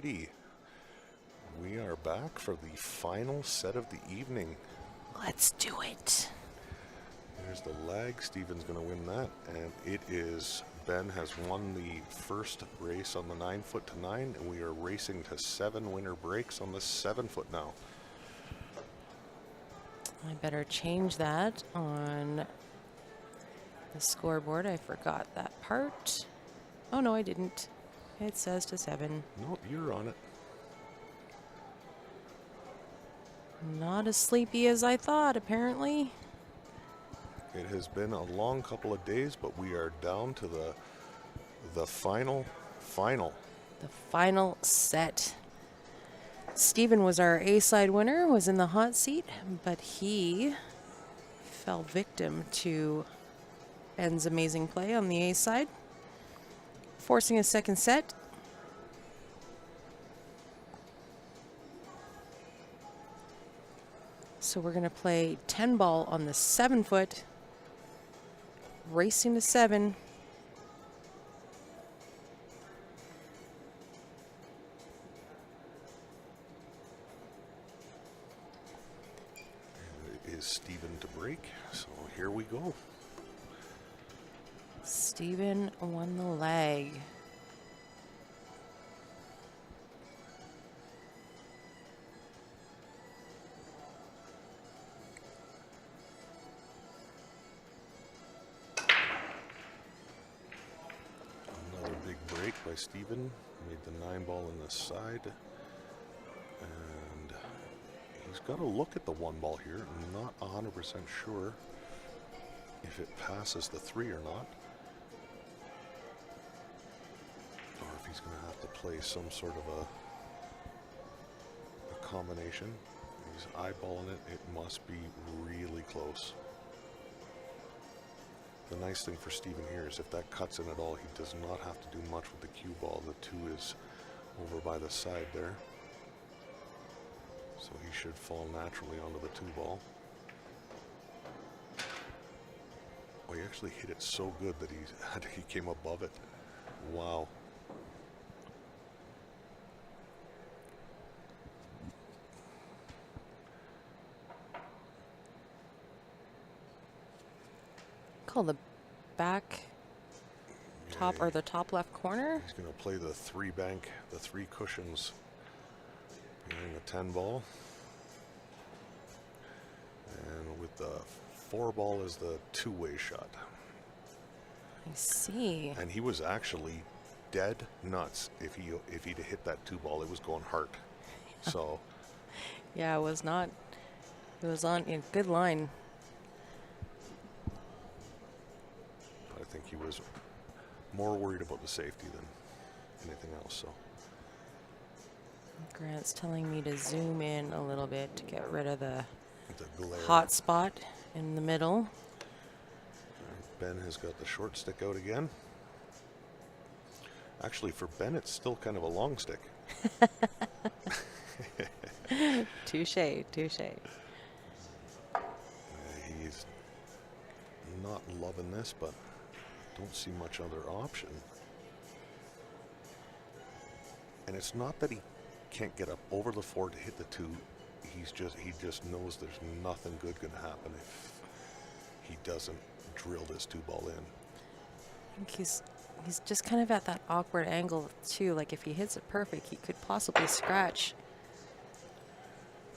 Alrighty, we are back for the final set of the evening. Let's do it. There's the lag. Steven's going to win that, and it is Ben has won the first race on the 9 foot to 9, and we are racing to 7 winner breaks on the 7 foot now. I better change that on the scoreboard. I forgot that part. Oh no, I didn't. It says to 7. Nope, you're on it. Not as sleepy as I thought, apparently. It has been a long couple of days, but we are down to the final. The final set. Steven was our A-side winner, was in the hot seat, but he fell victim to Ben's amazing play on the A-side, forcing a second set. So we're going to play 10 ball on the 7 foot, racing to 7. It is Steven to break, so here we go. Steven won the leg. Another big break by Steven. Made the 9 ball in the side. And he's got to look at the 1 ball here. I'm not 100% sure if it passes the 3 or not. Or if he's going to have to play some sort of a combination. He's eyeballing it. It must be really close. The nice thing for Steven here is if that cuts in at all, he does not have to do much with the cue ball. The 2 is over by the side there. So he should fall naturally onto the 2 ball. Oh, he actually hit it so good that he came above it. Wow. Call the back top or the top left corner. He's going to play the 3 bank, the 3 cushions behind the 10 ball. And with the 4 ball is the 2-way shot. I see. And he was actually dead nuts if he'd hit that 2 ball. It was going hard. So Yeah, it was not. It was on a good line. I think he was more worried about the safety than anything else. So Grant's telling me to zoom in a little bit to get rid of the glare. hot spot in the middle. Ben has got the short stick out again. Actually, for Ben, it's still kind of a long stick. Touche, touche. He's not loving this, but don't see much other option. And it's not that he can't get up over the 4 to hit the 2. He just knows there's nothing good going to happen if he doesn't drill this 2 ball in. I think he's just kind of at that awkward angle too. Like if he hits it perfect, he could possibly scratch.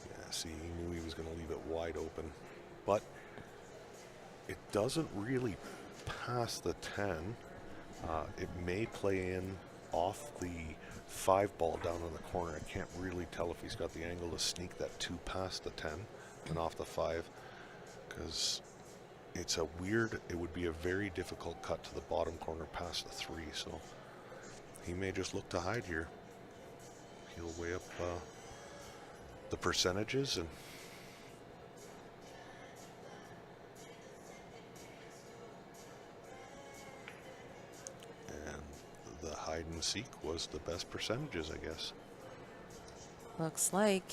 Yeah, see, he knew he was going to leave it wide open, but it doesn't really pass the 10. It may play in off the 5 ball down in the corner. I can't really tell if he's got the angle to sneak that 2 past the 10 and off the 5, because it would be a very difficult cut to the bottom corner past the 3, so he may just look to hide here. He'll weigh up the percentages and the hide and seek was the best percentages, I guess. Looks like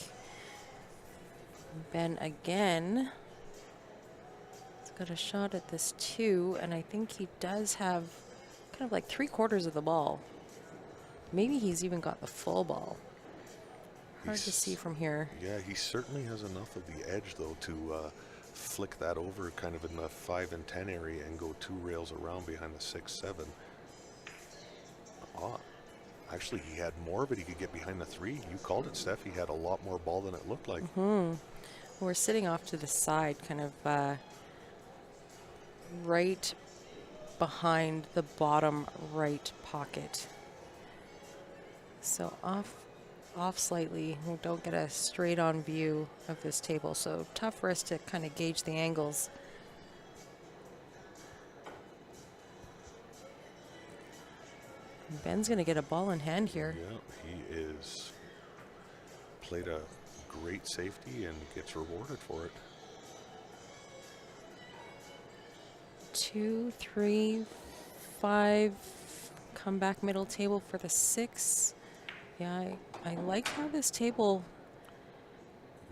Ben again. He's got a shot at this 2, and I think he does have kind of like 3/4 of the ball. Maybe he's even got the full ball. Hard to He's- see from here. Yeah, he certainly has enough of the edge, though, to flick that over kind of in the 5 and 10 area and go 2 rails around behind the 6, 7. Ah, actually, he had more, but he could get behind the 3. You called it, Steph. He had a lot more ball than it looked like. We're sitting off to the side, kind of right behind the bottom right pocket. So off slightly. We don't get a straight on view of this table, so tough for us to kind of gauge the angles. Ben's going to get a ball in hand here. Yeah, he is played a great safety and gets rewarded for it. 2, 3, 5. Come back middle table for the 6. Yeah, I like how this table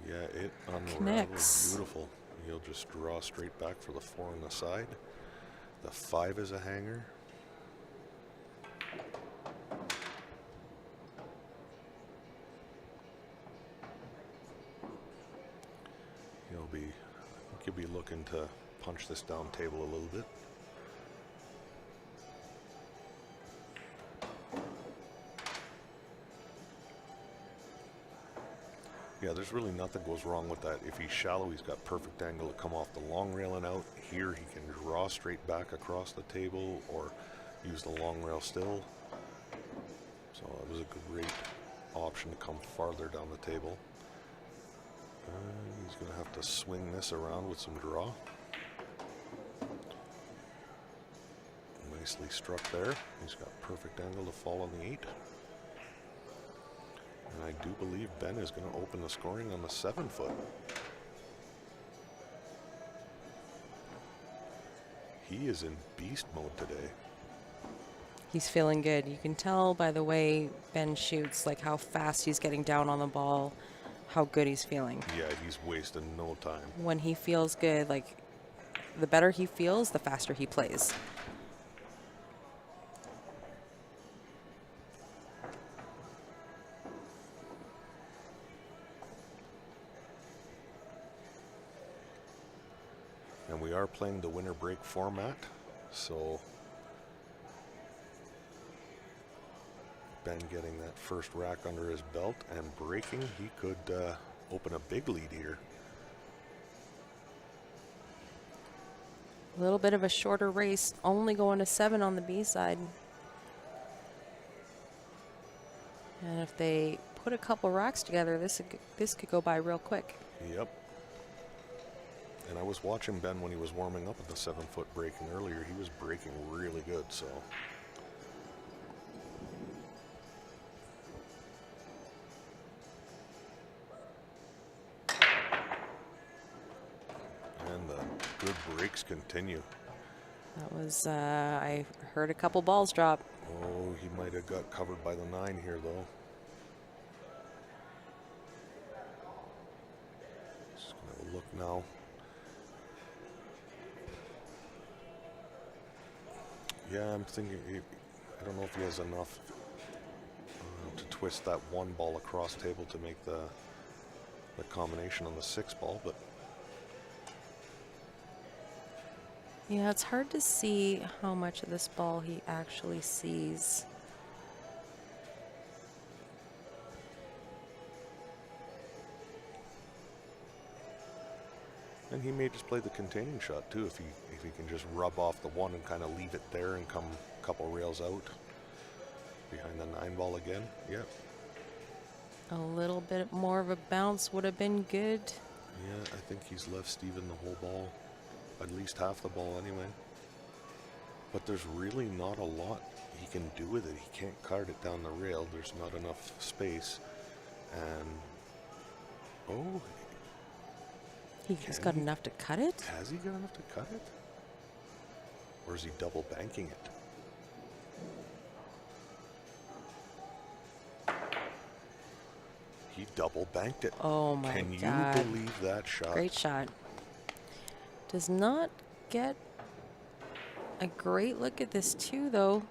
Yeah, it unravels connects. beautiful. He'll just draw straight back for the 4 on the side. The 5 is a hanger. He'll be looking to punch this down table a little bit. Yeah, there's really nothing goes wrong with that. If he's shallow, he's got perfect angle to come off the long rail and out. Here, he can draw straight back across the table or use the long rail still. So it was a great option to come farther down the table. He's going to have to swing this around with some draw. Nicely struck there. He's got perfect angle to fall on the 8. And I do believe Ben is going to open the scoring on the 7 foot. He is in beast mode today. He's feeling good. You can tell by the way Ben shoots, like how fast he's getting down on the ball, how good he's feeling. Yeah, he's wasting no time. When he feels good, like the better he feels, the faster he plays. And we are playing the winner break format, so Ben getting that first rack under his belt and breaking, he could open a big lead here. A little bit of a shorter race, only going to 7 on the B side. And if they put a couple racks together, this could go by real quick. Yep. And I was watching Ben when he was warming up at the 7 foot breaking earlier. He was breaking really good, so. And the good breaks continue. That was, I heard a couple balls drop. Oh, he might have got covered by the 9 here, though. Just gonna look now. Yeah, I'm thinking, I don't know if he has enough to twist that 1 ball across table to make the combination on the 6 ball, but. Yeah, it's hard to see how much of this ball he actually sees. And he may just play the containing shot too, if he can just rub off the 1 and kind of leave it there and come a couple rails out behind the 9 ball again. Yeah. A little bit more of a bounce would have been good. Yeah, I think he's left Steven the whole ball, at least half the ball anyway. But there's really not a lot he can do with it. He can't cart it down the rail. There's not enough space. And oh, He's got enough to cut it? has he got enough to cut it? Or is he double banking it? He double banked it. Oh my Can you God. believe that shot? Great shot. Does not get a great look at this too, though.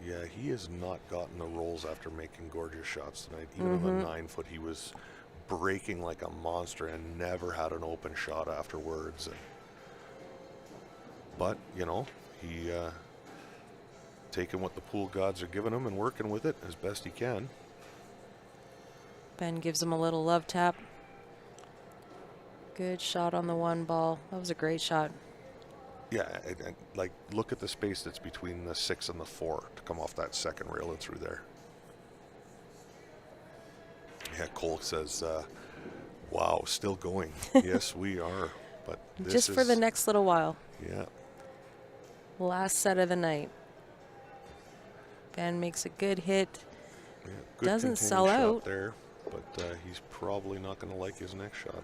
Yeah, he has not gotten the rolls after making gorgeous shots tonight. Even on the 9-foot, he was breaking like a monster and never had an open shot afterwards. But, you know, he taking what the pool gods are giving him and working with it as best he can. Ben gives him a little love tap. Good shot on the 1 ball. That was a great shot. Yeah, and like, look at the space that's between the 6 and the 4 to come off that second rail and through there. Yeah, Cole says, wow, still going. Yes, we are. But this Just for the next little while. Yeah. Last set of the night. Ben makes a good hit. Yeah, good Doesn't containing sell shot out. there, but he's probably not going to like his next shot.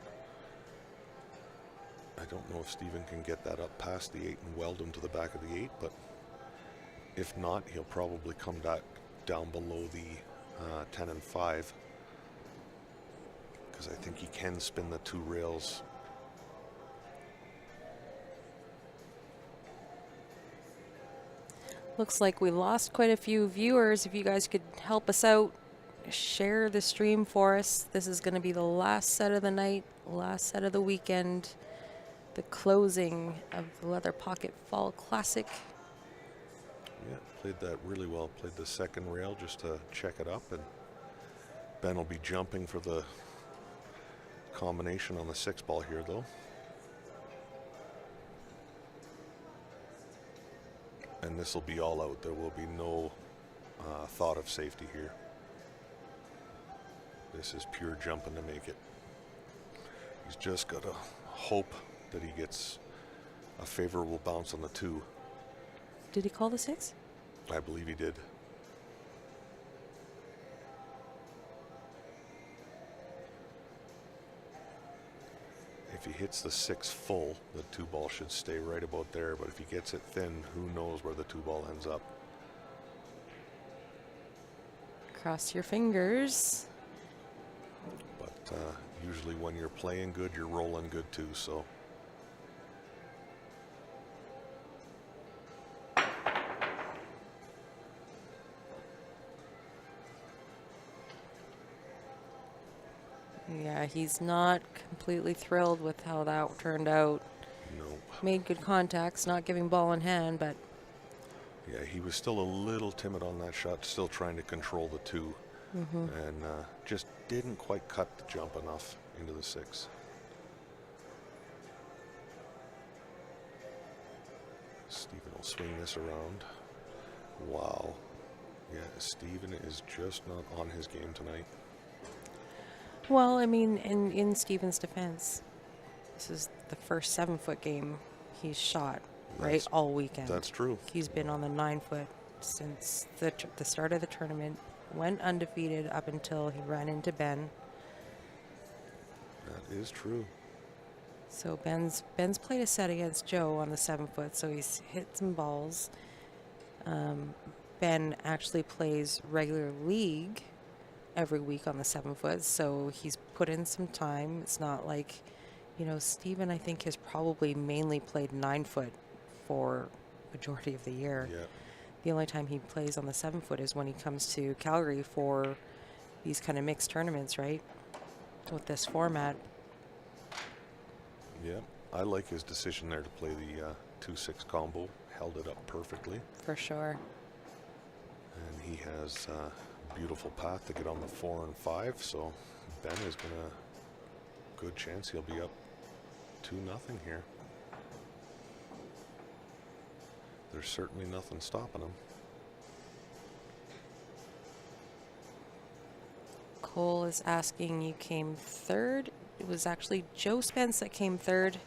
I don't know if Steven can get that up past the 8 and weld him to the back of the 8, but if not, he'll probably come back down below the 10 and 5, because I think he can spin the 2 rails. Looks like we lost quite a few viewers. If you guys could help us out, share the stream for us. This is going to be the last set of the night, last set of the weekend, the closing of the Leather Pocket Fall Classic. Yeah, played that really well. Played the second rail just to check it up, and Ben will be jumping for the combination on the 6 ball here, though. And this will be all out. There will be no thought of safety here. This is pure jumping to make it. He's just got to hope that he gets a favorable bounce on the 2. Did he call the 6? I believe he did. If he hits the 6 full, the 2 ball should stay right about there. But if he gets it thin, who knows where the 2 ball ends up. Cross your fingers. But usually when you're playing good, you're rolling good too, so. Yeah, he's not completely thrilled with how that turned out. No. Made good contacts, not giving ball in hand, but Yeah, he was still a little timid on that shot, still trying to control the 2. And just didn't quite cut the jump enough into the 6. Steven will swing this around. Wow. Yeah, Steven is just not on his game tonight. well, I mean, in Steven's defense, this is the first 7-foot game he's shot, right, all weekend. That's true. He's been on the 9-foot since the start of the tournament, went undefeated up until he ran into Ben. That is true. So Ben's played a set against Joe on the 7-foot, so he's hit some balls. Ben actually plays regular league every week on the 7-foot, so he's put in some time. It's not like, you know, Steven, I think, has probably mainly played 9-foot for majority of the year. Yeah. The only time he plays on the 7-foot is when he comes to Calgary for these kind of mixed tournaments, right? With this format. Yeah, I like his decision there to play the 2-6 combo. Held it up perfectly. For sure. And he has a beautiful path to get on the 4 and 5. So Ben is going to, good chance he'll be up 2-0 here. There's certainly nothing stopping him. Cole is asking, you came third. It was actually Joe Spence that came third.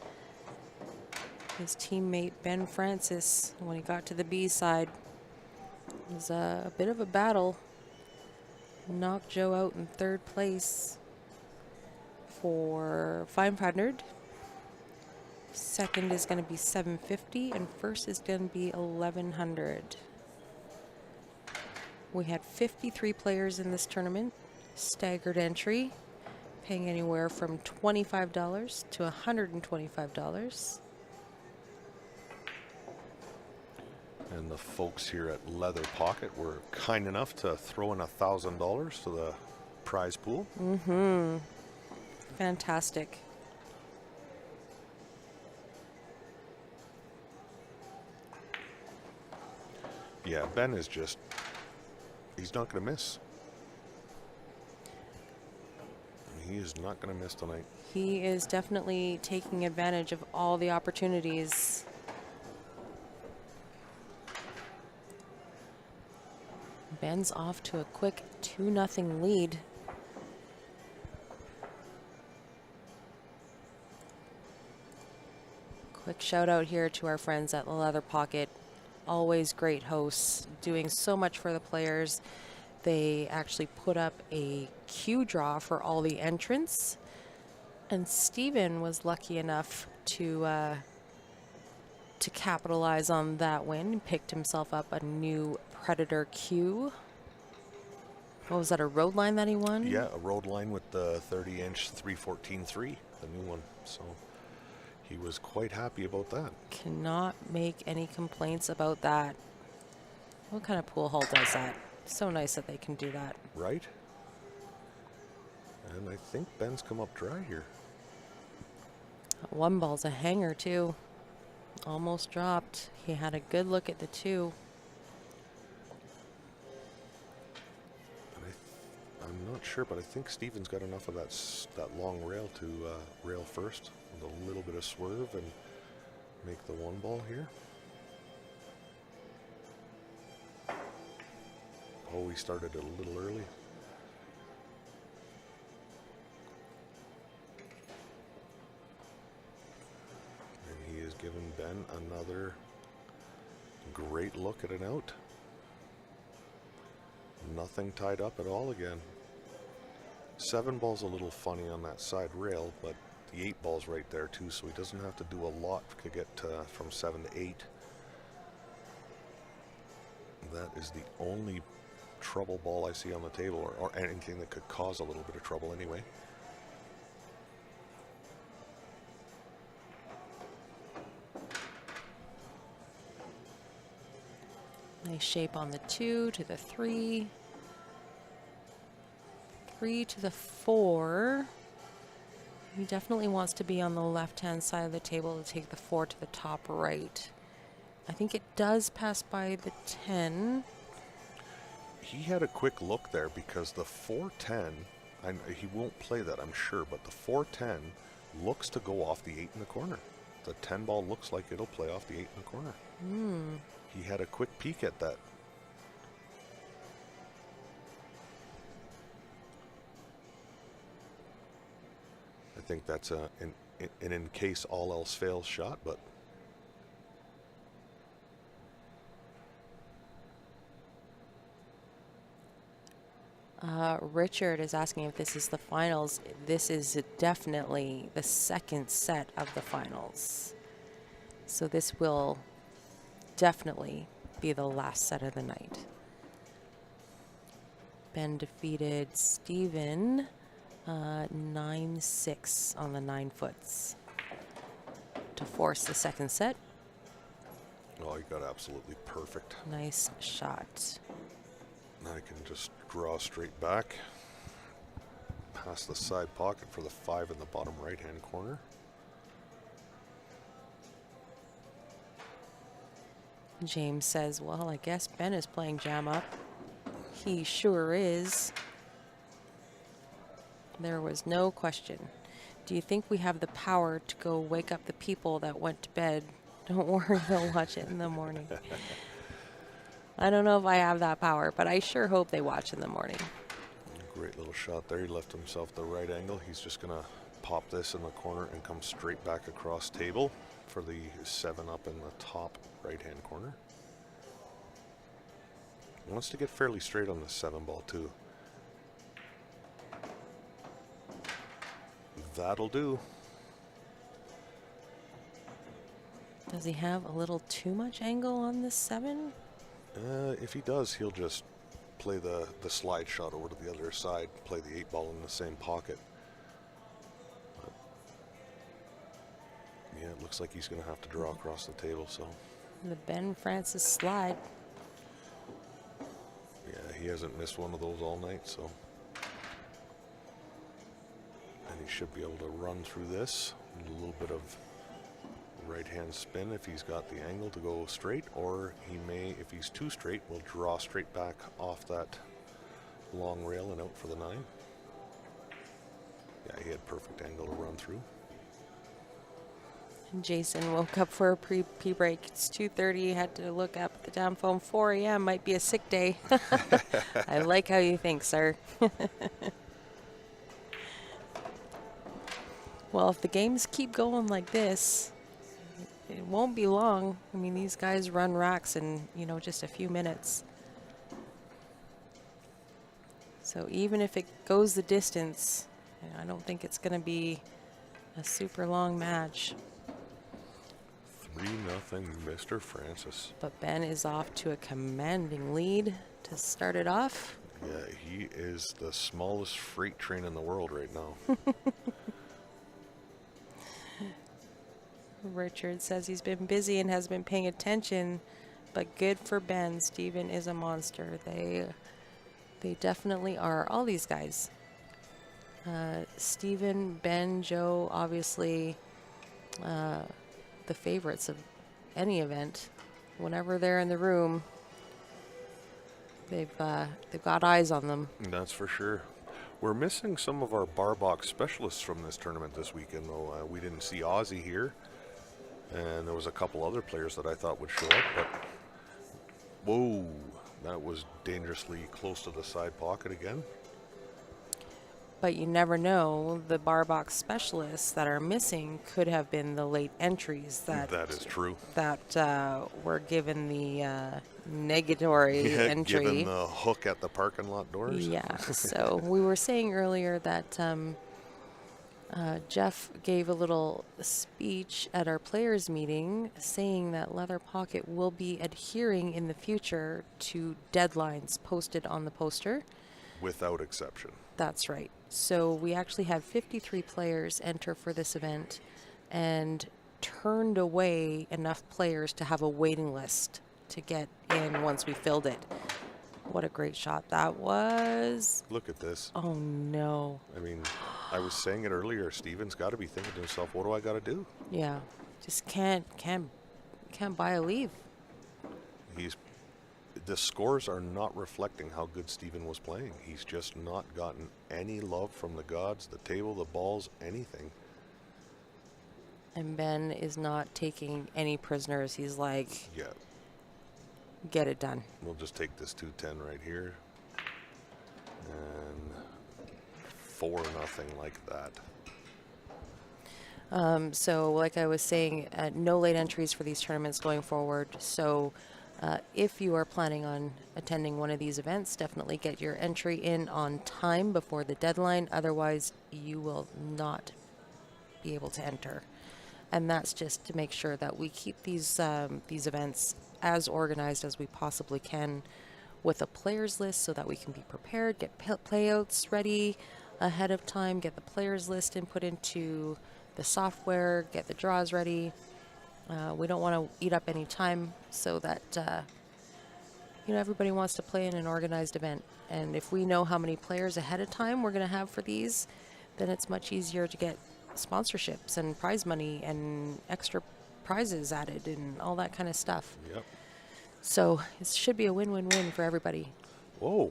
His teammate Ben Francis, when he got to the B side, it was a bit of a battle. Knocked Joe out in third place for 500. Second is going to be 750, and first is going to be 1100. We had 53 players in this tournament, staggered entry, paying anywhere from $25 to $125. And the folks here at Leather Pocket were kind enough to throw in $1,000 to the prize pool. Mm-hmm. Fantastic. Yeah, Ben is just, he's not going to miss. He is not going to miss tonight. He is definitely taking advantage of all the opportunities. Ben's off to a quick 2-0 lead. Quick shout out here to our friends at the Leather Pocket. Always great hosts, doing so much for the players. They actually put up a cue draw for all the entrants. And Steven was lucky enough to capitalize on that win. He picked himself up a new Predator cue. What was that, a road line that he won? Yeah, a road line with the 30-inch 314.3, the new one. So he was quite happy about that. Cannot make any complaints about that. What kind of pool hall does that? So nice that they can do that. Right? And I think Ben's come up dry here. One ball's a hanger too. Almost dropped. He had a good look at the two. I'm not sure, but I think Steven's got enough of that long rail to rail first with a little bit of swerve and make the one ball here. Oh, we started a little early. And he has given Ben another great look at an out. Nothing tied up at all again. 7 ball's a little funny on that side rail, but the 8 ball's right there too, so he doesn't have to do a lot to get from 7 to 8. That is the only trouble ball I see on the table, or anything that could cause a little bit of trouble anyway. Nice shape on the 2 to the 3. 3 to the 4. He definitely wants to be on the left-hand side of the table to take the 4 to the top right. I think it does pass by the 10. He had a quick look there because the 410, he won't play that, I'm sure, but the 410 looks to go off the 8 in the corner. The 10 ball looks like it'll play off the 8 in the corner. He had a quick peek at that. I think that's an in case all else fails shot, but Richard is asking if this is the finals. This is definitely the second set of the finals. So this will definitely be the last set of the night. Ben defeated Steven 9-6 on the 9 foots to force the second set. oh, he got absolutely perfect. Nice shot. I can just draw straight back, past the side pocket for the 5 in the bottom right-hand corner. James says, well, I guess Ben is playing jam up. He sure is. There was no question. Do you think we have the power to go wake up the people that went to bed? Don't worry, they'll watch it in the morning. I don't know if I have that power, but I sure hope they watch in the morning. Great little shot there. He left himself the right angle. He's just going to pop this in the corner and come straight back across table for the 7 up in the top right-hand corner. He wants to get fairly straight on the 7 ball too. That'll do. Does he have a little too much angle on this 7? If he does, he'll just play the slide shot over to the other side, play the 8 ball in the same pocket. But yeah, it looks like he's going to have to draw across the table, so The Ben Francis slide. Yeah, he hasn't missed one of those all night, so. And he should be able to run through this. A little bit of right-hand spin if he's got the angle to go straight, or he may, if he's too straight, will draw straight back off that long rail and out for the 9. Yeah, he had perfect angle to run through. And Jason woke up for a pre-break. It's 2:30. Had to look up at the damn phone. 4 a.m. might be a sick day. I like how you think, sir. Well, if the games keep going like this, it won't be long. I mean, these guys run racks in, just a few minutes. So even if it goes the distance, I don't think it's going to be a super long match. 3-0, Mr. Francis. But Ben is off to a commanding lead to start it off. Yeah, he is the smallest freight train in the world right now. Richard says he's been busy and has been paying attention, but good for Ben. Steven is a monster. They definitely are. All these guys. Steven, Ben, Joe, obviously the favorites of any event. Whenever they're in the room, they've got eyes on them. That's for sure. We're missing some of our bar box specialists from this tournament this weekend, though. We didn't see Ozzy here, and there was a couple other players that I thought would show up, but whoa, that was dangerously close to the side pocket again. But you never know. The bar box specialists that are missing could have been the late entries that is true. That were given the negatory entry. Given the hook at the parking lot doors. Yeah. So we were saying earlier that Jeff gave a little speech at our players meeting saying that Leather Pocket will be adhering in the future to deadlines posted on the poster. Without exception. That's right. So we actually had 53 players enter for this event and turned away enough players to have a waiting list to get in once we filled it. What a great shot that was. Look at this. Oh, no. I mean, I was saying it earlier. Steven's got to be thinking to himself, what do I got to do? Yeah. Just can't buy a leave. The scores are not reflecting how good Steven was playing. He's just not gotten any love from the gods, the table, the balls, anything. And Ben is not taking any prisoners. He's like, yeah, get it done. We'll just take this 210 right here. And 4-0 like that. So like I was saying, no late entries for these tournaments going forward. So if you are planning on attending one of these events, definitely get your entry in on time before the deadline. Otherwise, you will not be able to enter. And that's just to make sure that we keep these events as organized as we possibly can with a players list so that we can be prepared, get playouts ready ahead of time, get the players list input into the software, get the draws ready. We don't want to eat up any time so that, everybody wants to play in an organized event. And if we know how many players ahead of time we're going to have for these, then it's much easier to get sponsorships and prize money and extra prizes added and all that kind of stuff. Yep. So it should be a win-win-win for everybody. Whoa.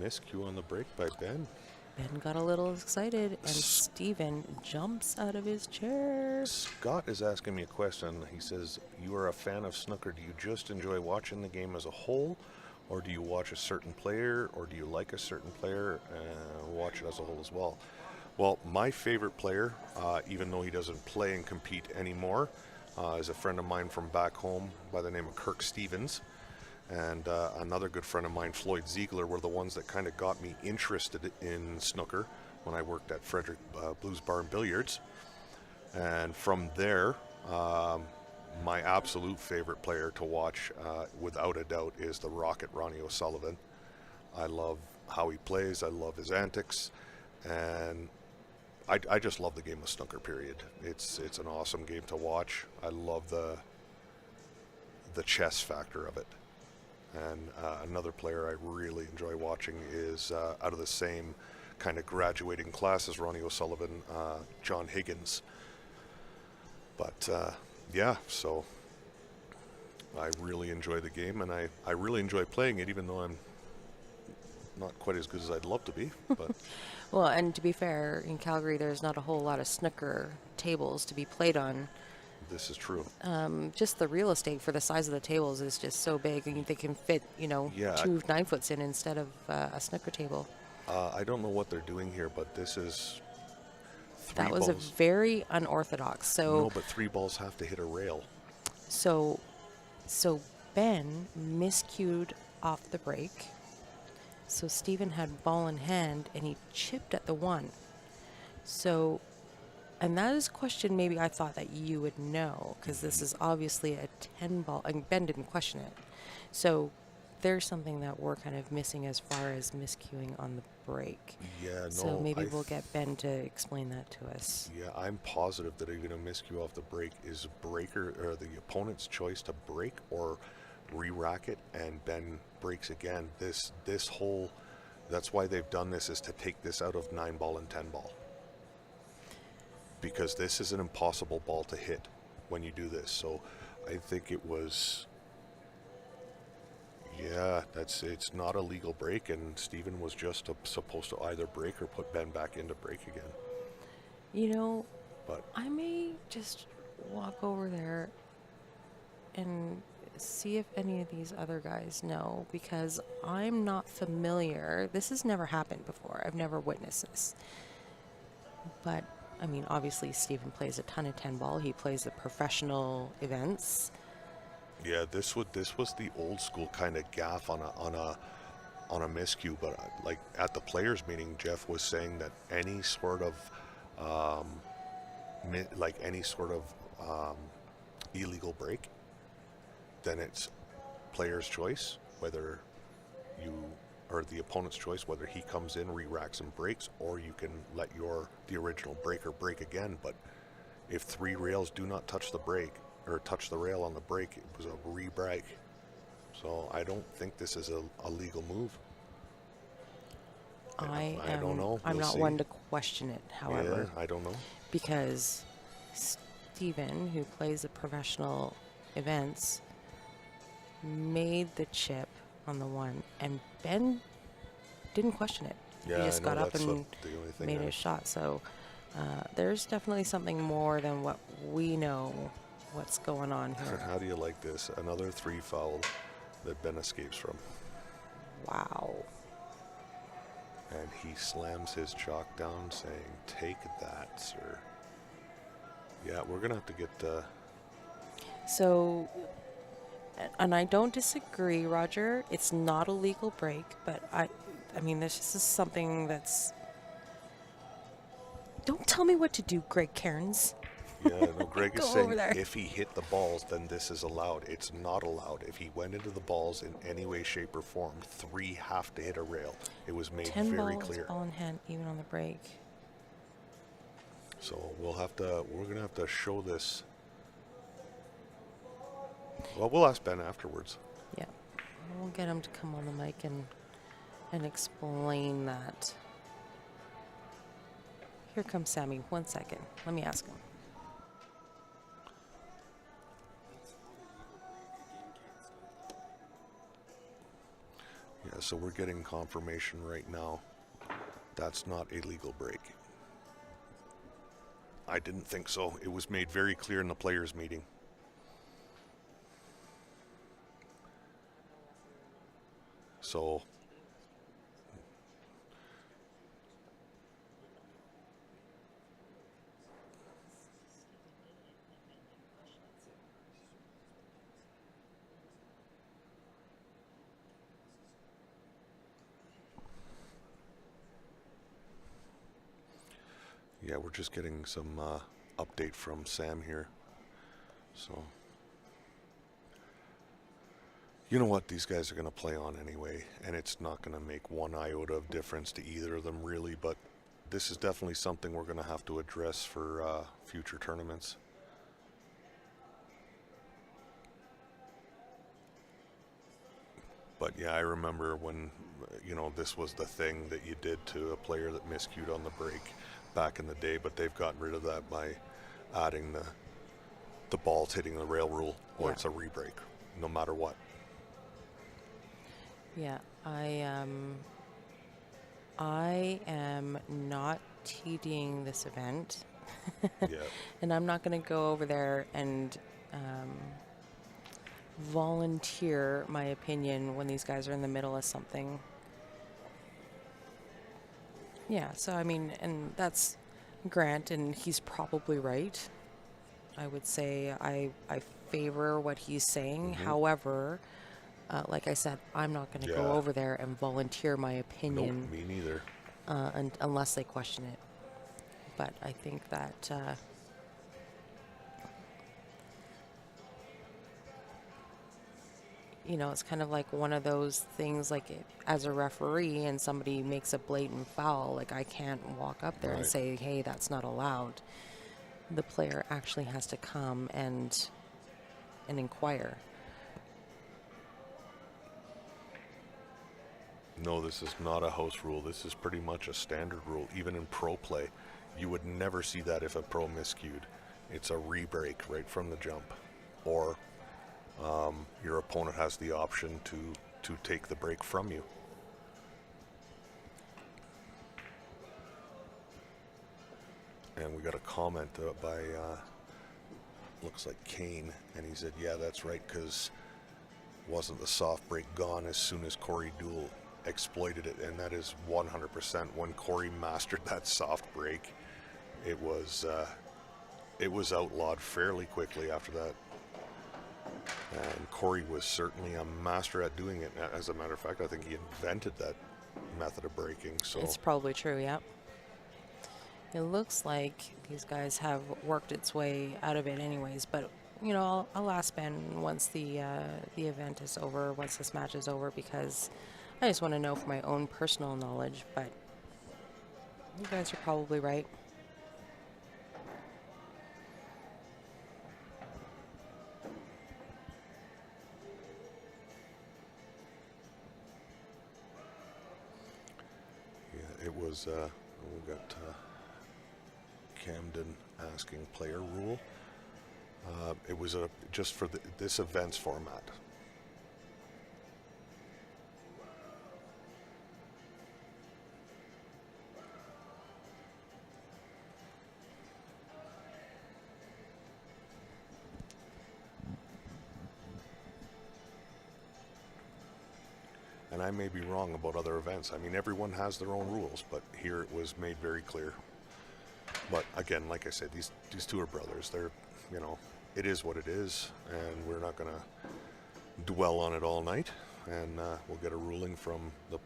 Miscue on the break by Ben. Ben got a little excited, and Steven jumps out of his chair. Scott is asking me a question. He says, you are a fan of snooker. Do you just enjoy watching the game as a whole, or do you watch a certain player, or do you like a certain player and watch it as a whole as well? Well, my favorite player, even though he doesn't play and compete anymore, is a friend of mine from back home by the name of Kirk Stevens. And another good friend of mine, Floyd Ziegler, were the ones that kind of got me interested in snooker when I worked at Frederick Blues Bar and Billiards. And from there, my absolute favorite player to watch, without a doubt, is the Rocket Ronnie O'Sullivan. I love how he plays. I love his antics. And I just love the game of snooker, period. It's an awesome game to watch. I love the chess factor of it. And another player I really enjoy watching is out of the same kind of graduating class as Ronnie O'Sullivan, John Higgins. But yeah, so I really enjoy the game, and I really enjoy playing it, even though I'm not quite as good as I'd love to be. But Well, and to be fair, in Calgary, there's not a whole lot of snooker tables to be played on. this is true. Just the real estate for the size of the tables is just so big, and they can fit, Yeah, 2 9-foots in instead of a snooker table. I don't know what they're doing here, but this is three That was balls. a very unorthodox. So, No, but 3 balls have to hit a rail. so, so Ben miscued off the break. So Stephen had ball in hand, and he chipped at the 1. So, and that is a question maybe I thought that you would know, because this is obviously a 10 ball, and Ben didn't question it. So there's something that we're kind of missing as far as miscuing on the break. Yeah, no. So maybe we'll get Ben to explain that to us. Yeah, I'm positive that even a miscue off the break is breaker or the opponent's choice to break or re-rack it, and Ben breaks again. This whole, that's why they've done this, is to take this out of 9 ball and 10 ball, because this is an impossible ball to hit when you do this. So I think it was, yeah, it's not a legal break, and Steven was just supposed to either break or put Ben back into break again. But I may just walk over there and see if any of these other guys know, because I'm not familiar. This has never happened before. I've never witnessed this. But, I mean, obviously Stephen plays a ton of 10 ball. He plays the professional events. yeah, this was the old school kind of gaff on a miscue. But like at the players meeting, Jeff was saying that any sort of illegal break, then it's player's choice, whether you, or the opponent's choice, whether he comes in, re-racks and breaks, or you can let the original breaker break again. But if 3 rails do not touch the break or touch the rail on the break, it was a re-break. So I don't think this is a legal move. I don't know. I'm We'll not see. one to question it, however. Yeah, I don't know. Because Stephen, who plays the professional events, made the chip on the 1, and Ben didn't question it. Yeah, he just I know, got up that's and the only thing made I- his shot. So there's definitely something more than what we know what's going on here. How do you like this? Another 3 foul that Ben escapes from. Wow. And he slams his chalk down saying, "Take that, sir." Yeah, we're going to have to get... So, and I don't disagree, Roger. It's not a legal break, but I mean, this is something that's... Don't tell me what to do, Greg Cairns. Yeah, no, Greg is Go saying over there. if he hit the balls, then this is allowed. It's not allowed. If he went into the balls in any way, shape, or form, 3 have to hit a rail. It was made 10 very balls, clear. ball in hand, even on the break. So we're going to have to show this. Well, we'll ask Ben afterwards. Yeah. We'll get him to come on the mic and explain that. Here comes Sammy. 1 second. Let me ask him. Yeah, so we're getting confirmation right now. That's not a legal break. I didn't think so. It was made very clear in the players' meeting. So yeah, we're just getting some update from Sam here. So, you know what? These guys are going to play on anyway, and it's not going to make one iota of difference to either of them, really. But this is definitely something we're going to have to address for future tournaments. But yeah, I remember when, this was the thing that you did to a player that miscued on the break back in the day, but they've gotten rid of that by adding the ball's hitting the rail rule, or Yeah. it's a re-break, no matter what. Yeah, I am not TDing this event, Yeah. and I'm not going to go over there and volunteer my opinion when these guys are in the middle of something. Yeah, so I mean, and that's Grant, and he's probably right. I would say I favor what he's saying. However, like I said, I'm not going to go Yeah. over there and volunteer my Nope, opinion me neither. unless they question it. But I think that it's kind of like one of those things, like as a referee and somebody makes a blatant foul, like I can't walk up there and Right. say, hey, that's not allowed. The player actually has to come and inquire. No, this is not a house rule. This is pretty much a standard rule. Even in pro play, you would never see that if a pro miscued. It's a re-break right from the jump, or your opponent has the option to take the break from you. And we got a comment by looks like Kane, and he said, "Yeah, that's right, because wasn't the soft break gone as soon as Corey Dool exploited it?" And that is 100%. When Corey mastered that soft break, it was outlawed fairly quickly after that. And Corey was certainly a master at doing it. As a matter of fact, I think he invented that method of breaking. So It's probably true, yeah. It looks like these guys have worked its way out of it anyways, but I'll ask Ben once the event is over, once this match is over, because I just want to know for my own personal knowledge, but you guys are probably right. yeah, it was. We got Camden asking player rule. It was just for this event's format. And I may be wrong about other events. I mean, everyone has their own rules, but here it was made very clear. But again, like I said, these two are brothers. They're, it is what it is, and we're not going to dwell on it all night. And we'll get a ruling from the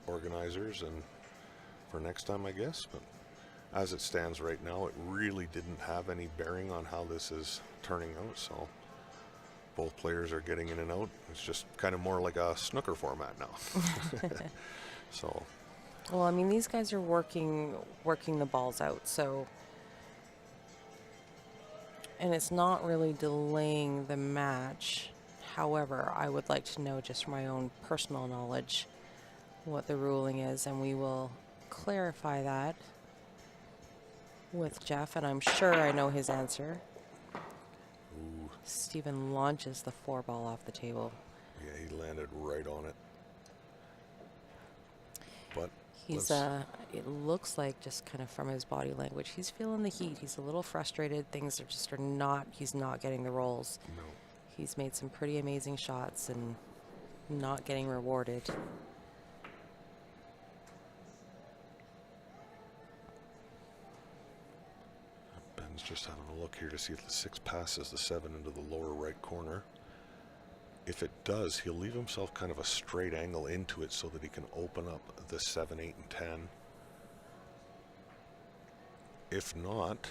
organizers and for next time, I guess. But as it stands right now, it really didn't have any bearing on how this is turning out. So both players are getting in and out. It's just kind of more like a snooker format now. So, Well, I mean, these guys are working the balls out, so, and it's not really delaying the match. However, I would like to know, just from my own personal knowledge, what the ruling is, and we will clarify that with Jeff, and I'm sure I know his answer. ooh, Stephen launches the 4-ball off the table. yeah, he landed right on it. But He's it looks like, just kind of from his body language, he's feeling the heat. He's a little frustrated. Things are not, he's not getting the rolls. no. He's made some pretty amazing shots and not getting rewarded. Ben's just having a look here to see if the 6 passes the 7 into the lower right corner. If it does, he'll leave himself kind of a straight angle into it so that he can open up the 7, 8, and 10. If not,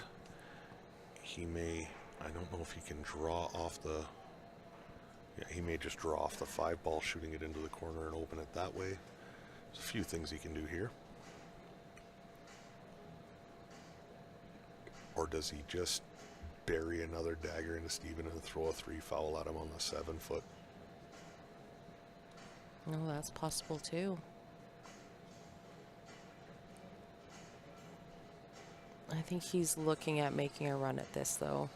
he may, I don't know if he can draw off the, yeah, he may just draw off the 5 ball, shooting it into the corner and open it that way. There's a few things he can do here. Or does he just bury another dagger into Steven and throw a 3 foul at him on the 7 foot? No, that's possible too. I think he's looking at making a run at this, though.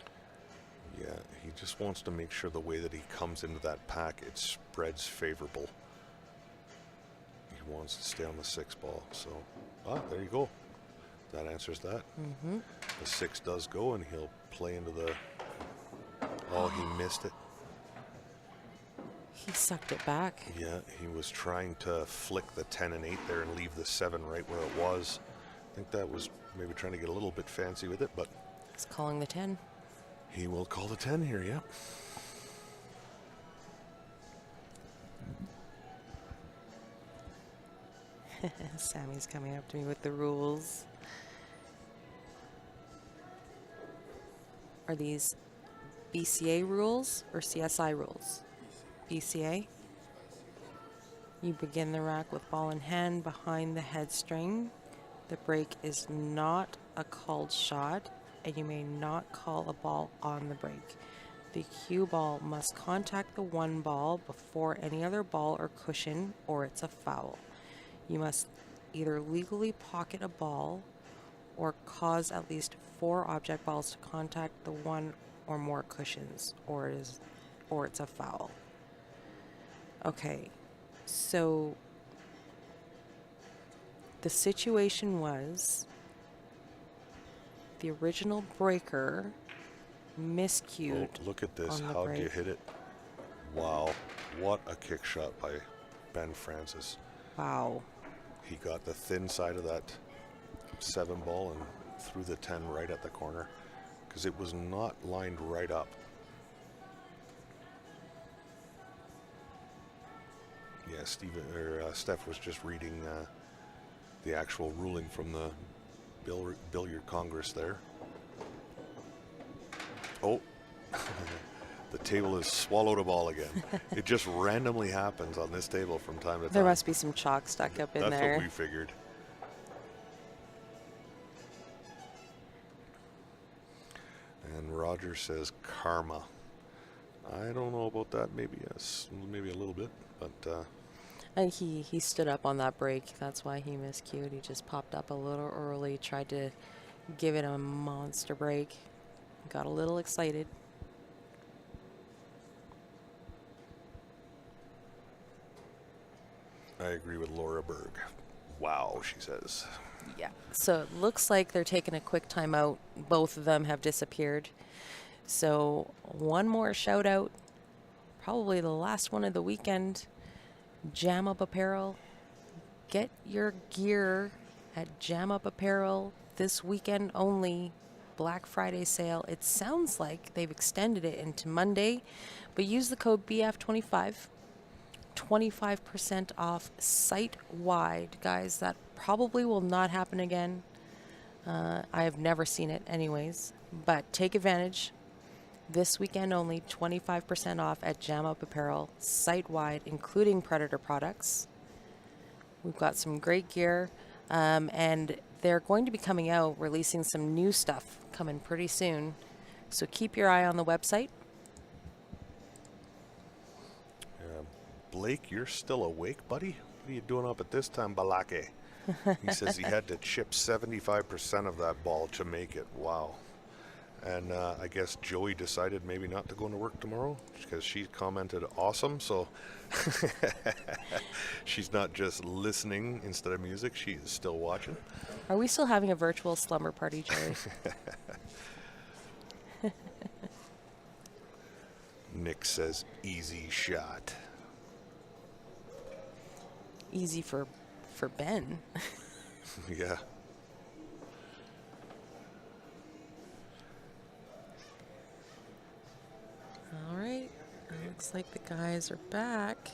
Yeah, he just wants to make sure the way that he comes into that pack, it spreads favorable. He wants to stay on the 6 ball, so... there you go. That answers that. The 6 does go, and he'll play into the... Oh, he missed it. He sucked it back. Yeah, he was trying to flick the 10 and 8 there and leave the 7 right where it was. I think that was maybe trying to get a little bit fancy with it, but... He's calling the 10. He will call the 10 here, yeah. Sammy's coming up to me with the rules. Are these BCA rules or CSI rules? BCA. You begin the rack with ball in hand behind the head string. The break is not a called shot, and you may not call a ball on the break. The cue ball must contact the 1 ball before any other ball or cushion, or it's a foul. You must either legally pocket a ball or cause at least 4 object balls to contact the 1 or more cushions, or it's a foul. Okay, so the situation was the original breaker miscued. Oh, look at this. on the How do you break. hit it? Wow. What a kick shot by Ben Francis. Wow. He got the thin side of that 7 ball and threw the 10 right at the corner because it was not lined right up. Yeah, Steph was just reading the actual ruling from the Billiard Congress there. Oh, the table has swallowed a ball again. It just randomly happens on this table from time to time. There must be some chalk stuck up in That's there. what we figured. And Roger says karma. I don't know about that. Maybe yes, maybe a little bit, but And he stood up on that break. That's why he miscued. He just popped up a little early, tried to give it a monster break. Got a little excited. I agree with Laura Berg. Wow, she says. Yeah. So it looks like they're taking a quick timeout. Both of them have disappeared. So one more shout out, probably the last one of the weekend. Jam Up Apparel. Get your gear at Jam Up Apparel this weekend only. Black Friday sale. It sounds like they've extended it into Monday, but use the code BF25. 25% off site-wide, guys. That probably will not happen again. I have never seen it anyways, but take advantage. This weekend only, 25% off at Jam Up Apparel, site-wide, including Predator products. We've got some great gear, and they're going to be coming out, releasing some new stuff coming pretty soon. So keep your eye on the website. Blake, you're still awake, buddy? What are you doing up at this time, Balake? He says he had to chip 75% of that ball to make it. Wow. And I guess Joey decided maybe not to go into work tomorrow because she commented awesome. So she's not just listening instead of music. She is still watching. Are we still having a virtual slumber party, Jerry? Nick says easy shot. Easy for Ben. Yeah. All right. Looks like the guys are back.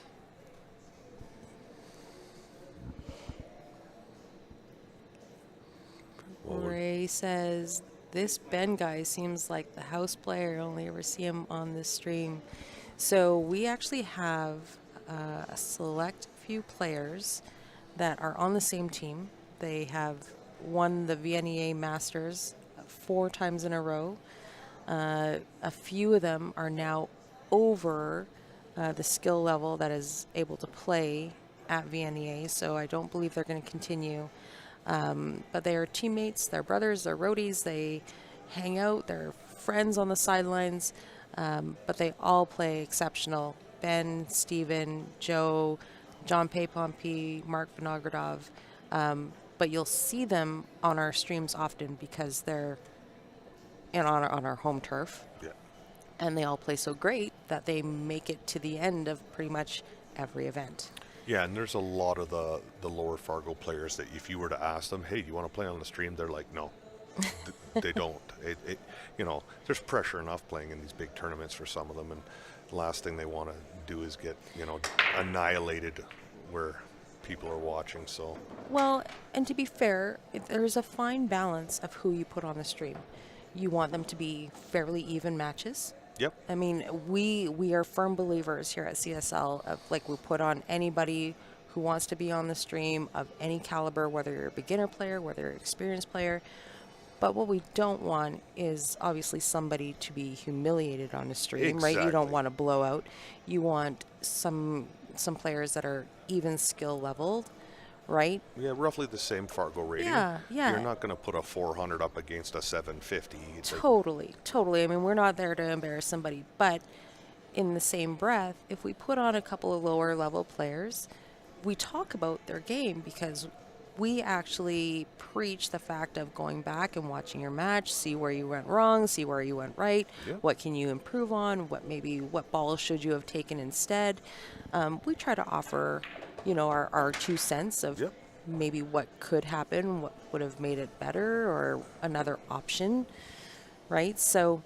Ray says, this Ben guy seems like the house player. I only ever see him on this stream. So we actually have a select few players that are on the same team. They have won the VNEA Masters 4 times in a row. A few of them are now over the skill level that is able to play at VNEA. So I don't believe they're going to continue. But they are teammates, they're brothers, they're roadies, they hang out, they're friends on the sidelines, but they all play exceptional. Ben, Steven, Joe, John Pay Pompey, Mark Vinogradov. But you'll see them on our streams often because they're on our home turf. Yeah. And they all play so great that they make it to the end of pretty much every event. Yeah, and there's a lot of the lower Fargo players that if you were to ask them, hey, do you want to play on the stream? They're like, no, they don't. There's pressure enough playing in these big tournaments for some of them, and the last thing they want to do is get, annihilated where people are watching. So, well, and to be fair, there's a fine balance of who you put on the stream. You want them to be fairly even matches. yep. I mean, we are firm believers here at CSL of we put on anybody who wants to be on the stream of any caliber, whether you're a beginner player, whether you're an experienced player. But what we don't want is obviously somebody to be humiliated on the stream, right? You don't Exactly. want a blowout. You want some players that are even skill leveled, right? Yeah, roughly the same Fargo rating. Yeah. You're not going to put a 400 up against a 750. Totally. I mean, we're not there to embarrass somebody, but in the same breath, if we put on a couple of lower level players, we talk about their game because we actually preach the fact of going back and watching your match, see where you went wrong, see where you went right, what can you improve on, what balls should you have taken instead. We try to offer, our 2 cents of maybe what could happen, what would have made it better, or another option, right? So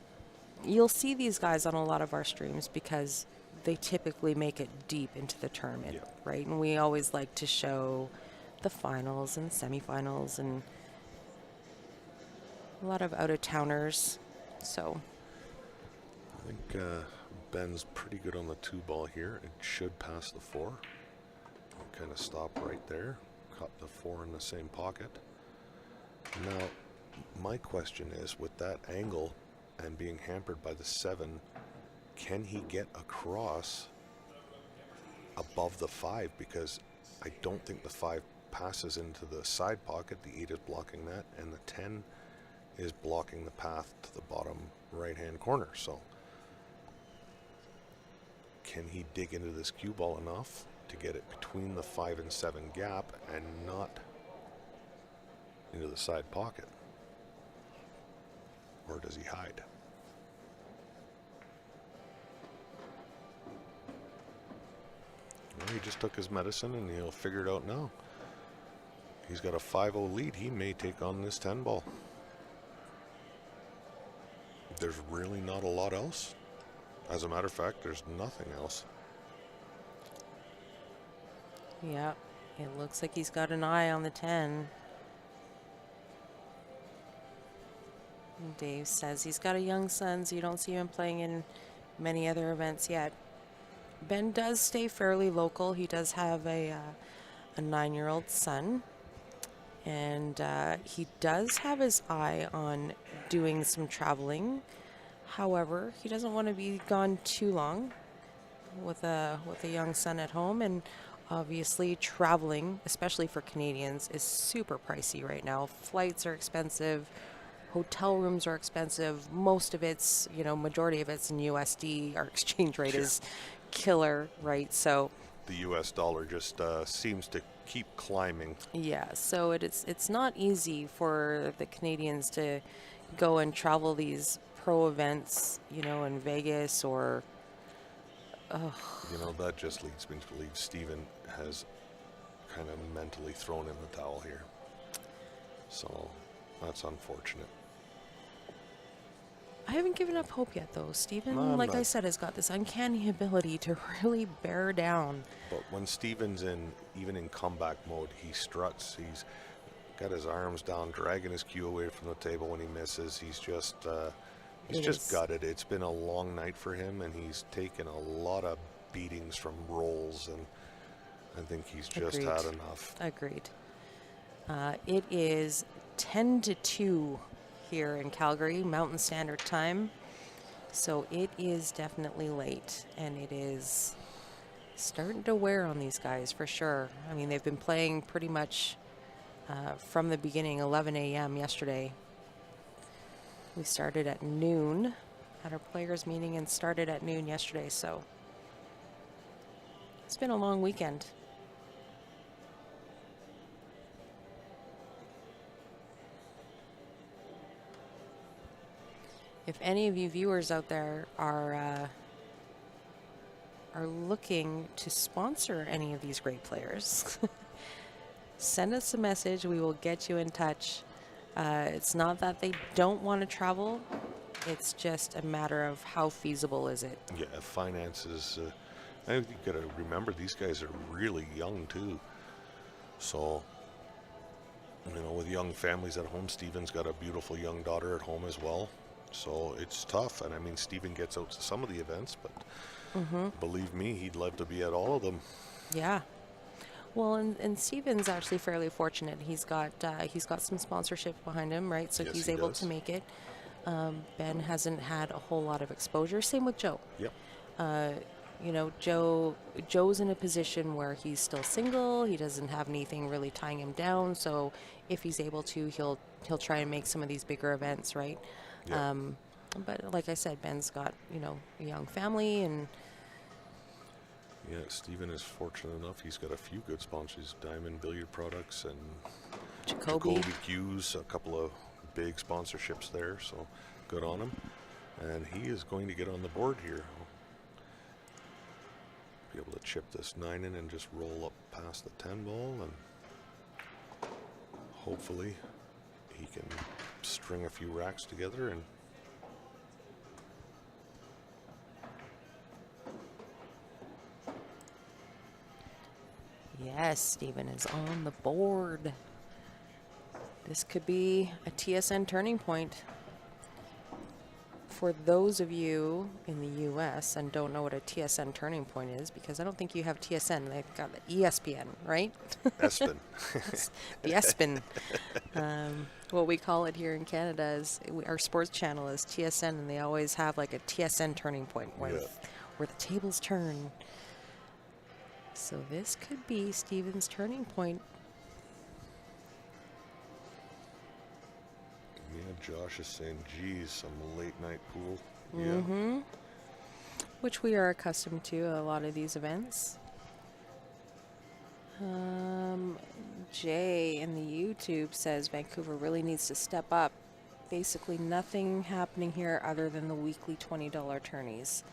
you'll see these guys on a lot of our streams because they typically make it deep into the tournament, right? And we always like to show the finals and semifinals and a lot of out-of-towners. So I think Ben's pretty good on the 2-ball here. It should pass the 4. Kind of stop right there. Caught the 4 in the same pocket. Now, my question is, with that angle and being hampered by the 7, can he get across above the 5? Because I don't think the 5 passes into the side pocket. The 8 is blocking that, and the 10 is blocking the path to the bottom right-hand corner. So can he dig into this cue ball enough to get it between the 5 and 7 gap and not into the side pocket? Or does he hide? Well, he just took his medicine and he'll figure it out now. He's got a 5-0 lead. He may take on this 10 ball. There's really not a lot else. As a matter of fact, there's nothing else. yeah, it looks like he's got an eye on the 10. Dave says he's got a young son, so you don't see him playing in many other events yet. Ben does stay fairly local. He does have a 9-year-old son, and he does have his eye on doing some traveling. However, he doesn't want to be gone too long with a young son at home, and obviously traveling, especially for Canadians, is super pricey right now. Flights are expensive. Hotel rooms are expensive. Most of it's, majority of it's in USD. Our exchange rate is killer, right? So The US dollar just seems to keep climbing. yeah, so it's not easy for the Canadians to go and travel these pro events, in Vegas or. That just leads me to believe Steven has kind of mentally thrown in the towel here. So that's unfortunate. I haven't given up hope yet, though. Steven, No, I'm like I not. said, has got this uncanny ability to really bear down. But when Steven's even in comeback mode, he struts. He's got his arms down, dragging his cue away from the table when he misses. He's just gutted. It's been a long night for him, and he's taken a lot of beatings from rolls, and I think he's just Agreed. had enough. Agreed. It is 10-2 here in Calgary, Mountain Standard Time. So it is definitely late, and it is starting to wear on these guys for sure. I mean, they've been playing pretty much from the beginning, 11 a.m. yesterday. We started at noon, had our players meeting, and started at noon yesterday. So it's been a long weekend. If any of you viewers out there are looking to sponsor any of these great players, send us a message. We will get you in touch. It's not that they don't want to travel. It's just a matter of how feasible is it. Yeah, finances. I think you got to remember these guys are really young too. So, with young families at home, Stephen's got a beautiful young daughter at home as well. So it's tough. And I mean, Stephen gets out to some of the events, but believe me, he'd love to be at all of them. Yeah. Well, and Steven's actually fairly fortunate. He's got some sponsorship behind him, right? So Yes, he's he able does. to make it. Ben hasn't had a whole lot of exposure. Same with Joe. Yep. Joe's in a position where he's still single. He doesn't have anything really tying him down. So if he's able to, he'll try and make some of these bigger events, right? Yep. But like I said, Ben's got a young family, and Yeah, Stephen is fortunate enough. He's got a few good sponsors, Diamond Billiard Products and Jacoby. Hughes, a couple of big sponsorships there, so good on him. And he is going to get on the board here. Be able to chip this 9 in and just roll up past the 10 ball, and hopefully he can string a few racks together and Yes, Stephen is on the board. This could be a TSN turning point. For those of you in the U.S. and don't know what a TSN turning point is, because I don't think you have TSN, they've got the ESPN, right? Espen. The ESPN. What we call it here in Canada is our sports channel is TSN, and they always have like a TSN turning point where the tables turn. So this could be Stephen's turning point. Yeah, Josh is saying, geez, some late night pool. Mm-hmm. Which we are accustomed to a lot of these events. Jay in the YouTube says Vancouver really needs to step up. Basically nothing happening here other than the weekly $20 tourneys.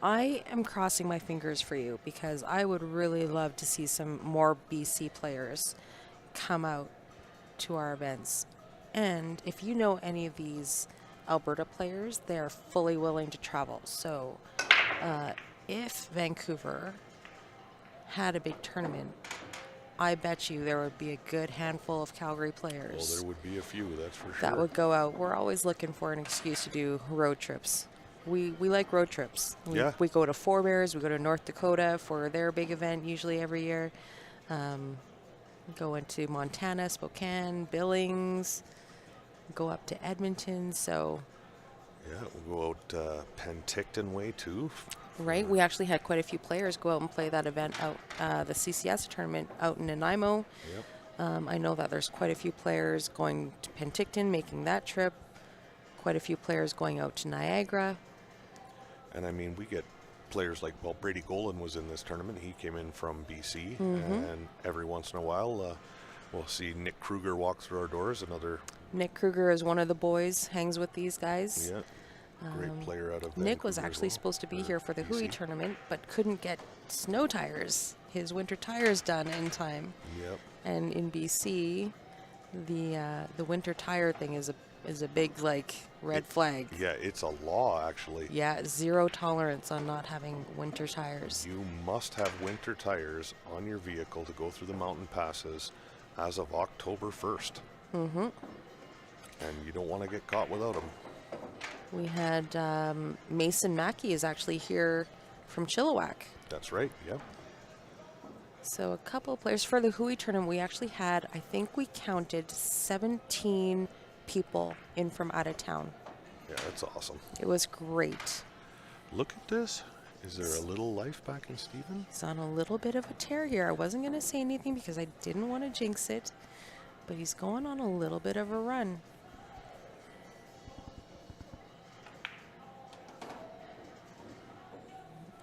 I am crossing my fingers for you because I would really love to see some more BC players come out to our events. And if you know any of these Alberta players, they're fully willing to travel. So if Vancouver had a big tournament, I bet you there would be a good handful of Calgary players. Well, there would be a few, that's for sure. That would go out. We're always looking for an excuse to do road trips. We like road trips. We go to Four Bears, we go to North Dakota for their big event usually every year. Go into Montana, Spokane, Billings, go up to Edmonton. So yeah, we'll go out Penticton way too. Right, we actually had quite a few players go out and play that event out, the CCS tournament out in Nanaimo. Yep. I know that there's quite a few players going to Penticton, making that trip. Quite a few players going out to Niagara. And I mean, we get players like, well, Brady Golan was in this tournament. He came in from BC, and every once in a while, we'll see Nick Kruger walk through our doors. Nick Kruger is one of the boys, hangs with these guys. Yeah. Great player out of Nick was Vancouver actually as well, supposed to be or here for the BC. Hui tournament, but couldn't get snow tires, his winter tires done in time. Yep. And in BC, the winter tire thing is a big red flag. Yeah, it's a law actually. Yeah, zero tolerance on not having winter tires. You must have winter tires on your vehicle to go through the mountain passes as of October 1st. Mm-hmm. And you don't want to get caught without them. We had Mason Mackey is actually here from Chilliwack. That's right, yep. So a couple of players for the Hui tournament. We actually had, I think we counted 17 people in from out of town. Yeah, that's awesome. It was great. Look at this. Is there a little life back in Steven? He's on a little bit of a tear here. I wasn't going to say anything because I didn't want to jinx it, but he's going on a little bit of a run.